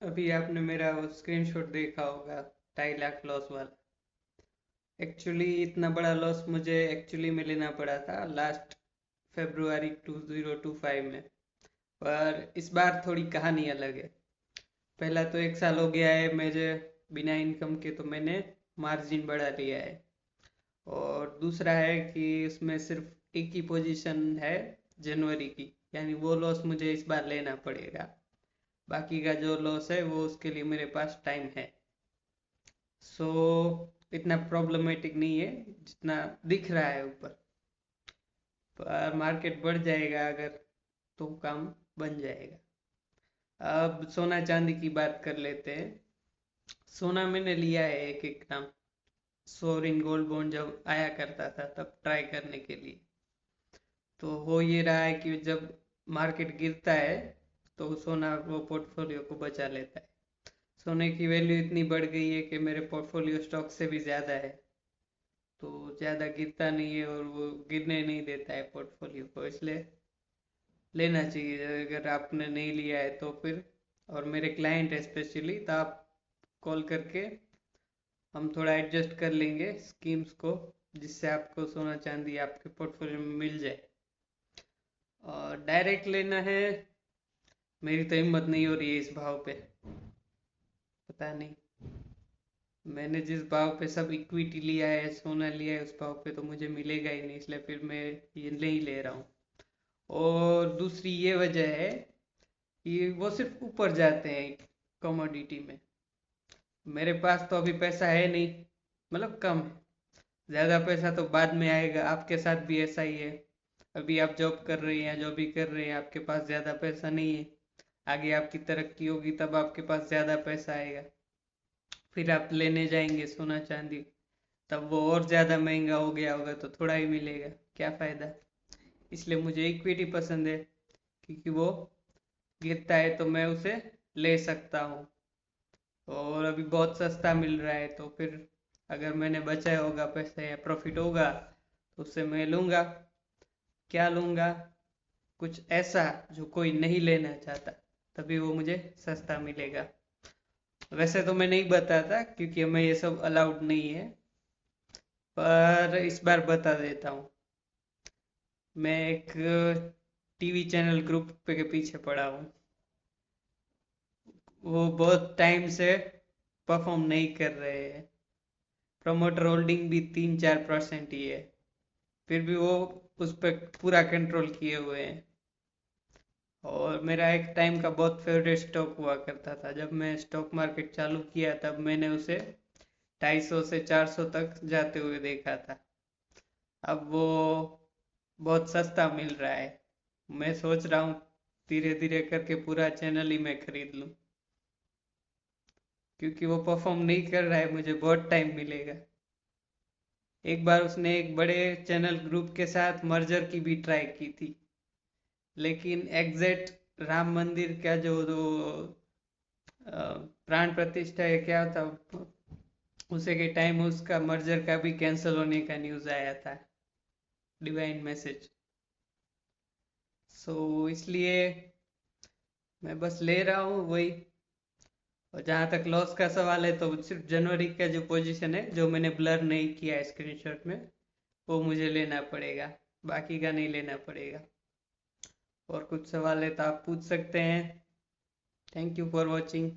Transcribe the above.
अभी आपने मेरा वो स्क्रीनशॉट देखा होगा, 2.5 लाख लॉस वाला। एक्चुअली इतना बड़ा लॉस मुझे एक्चुअली में लेना पड़ा था लास्ट फरवरी 2025 में। पर इस बार थोड़ी कहानी अलग है। पहला तो 1 साल हो गया है मेरे बिना इनकम के, तो मैंने मार्जिन बढ़ा लिया है। और दूसरा है कि उसमें सिर्फ एक ही पोजीशन है जनवरी की, यानी वो लॉस मुझे इस बार लेना पड़ेगा। बाकी का जो लॉस है वो उसके लिए मेरे पास टाइम है। सो इतना प्रॉब्लमेटिक नहीं है जितना दिख रहा है ऊपर। पर मार्केट बढ़ जाएगा अगर, तो काम बन जाएगा। अब सोना चांदी की बात कर लेते हैं। सोना मैंने लिया है एक एक नाम। सोवरिन गोल्ड बॉन्ड जब आया करता था तब ट्राई करने के लिए। तो हो ये रहा है कि जब मार्केट गिरता है तो सोना वो पोर्टफोलियो को बचा लेता है। सोने की वैल्यू इतनी बढ़ गई है कि मेरे पोर्टफोलियो स्टॉक से भी ज़्यादा है। तो ज़्यादा गिरता नहीं है और वो गिरने नहीं देता है पोर्टफोलियो को, इसलिए लेना चाहिए अगर आपने नहीं लिया है तो फिर। और मेरे क्लाइंट है स्पेशली, तो आप कॉल करके हम थोड़ा एडजस्ट कर लेंगे स्कीम्स को, जिससे आपको सोना चांदी आपके पोर्टफोलियो में मिल जाए। और डायरेक्ट लेना है, मेरी तो हिम्मत नहीं हो रही है इस भाव पे। पता नहीं, मैंने जिस भाव पे सब इक्विटी लिया है, सोना लिया है, उस भाव पे तो मुझे मिलेगा ही नहीं, इसलिए फिर मैं ये नहीं ले रहा हूँ। और दूसरी ये वजह है कि वो सिर्फ ऊपर जाते हैं कमोडिटी में। मेरे पास तो अभी पैसा है नहीं, मतलब कम है। ज़्यादा पैसा तो बाद में आएगा, आपके साथ भी ऐसा ही है। अभी आप जॉब कर रहे हैं, जो भी कर रहे हैं, आपके पास ज़्यादा पैसा नहीं है। आगे आपकी तरक्की होगी तब आपके पास ज़्यादा पैसा आएगा। फिर आप लेने जाएंगे सोना चांदी, तब वो और ज़्यादा महंगा हो गया होगा तो थोड़ा ही मिलेगा, क्या फ़ायदा। इसलिए मुझे इक्विटी पसंद है, क्योंकि वो गिरता है तो मैं उसे ले सकता हूँ। और अभी बहुत सस्ता मिल रहा है, तो फिर अगर मैंने बचाया होगा पैसा या प्रॉफिट होगा तो उससे मैं लूँगा। क्या लूँगा? कुछ ऐसा जो कोई नहीं लेना चाहता, तभी वो मुझे सस्ता मिलेगा। वैसे तो मैं नहीं बताता क्योंकि हमें ये सब अलाउड नहीं है, पर इस बार बता देता हूँ। मैं एक टीवी चैनल ग्रुप पे के पीछे पड़ा हूँ। वो बहुत टाइम से परफॉर्म नहीं कर रहे हैं। प्रमोटर होल्डिंग भी 3-4% ही है, फिर भी वो उस पर पूरा कंट्रोल किए हुए हैं। और मेरा एक टाइम का बहुत फेवरेट स्टॉक हुआ करता था, जब मैं स्टॉक मार्केट चालू किया तब मैंने उसे 250 से 400 तक जाते हुए देखा था। अब वो बहुत सस्ता मिल रहा है। मैं सोच रहा हूँ धीरे धीरे करके पूरा चैनल ही मैं खरीद लूँ, क्योंकि वो परफॉर्म नहीं कर रहा है, मुझे बहुत टाइम मिलेगा। एक बार उसने एक बड़े चैनल ग्रुप के साथ मर्जर की भी ट्राई की थी, लेकिन एग्जैक्ट राम मंदिर का जो जो प्राण प्रतिष्ठा है क्या था, उसे के टाइम उसका मर्जर का भी कैंसिल होने का न्यूज़ आया था, डिवाइन मैसेज। सो इसलिए मैं बस ले रहा हूँ वही। और जहाँ तक लॉस का सवाल है, तो सिर्फ जनवरी का जो पोजीशन है जो मैंने ब्लर नहीं किया है स्क्रीनशॉट में, वो मुझे लेना पड़ेगा, बाकी का नहीं लेना पड़ेगा। और कुछ सवाल है तो आप पूछ सकते हैं। Thank you for watching.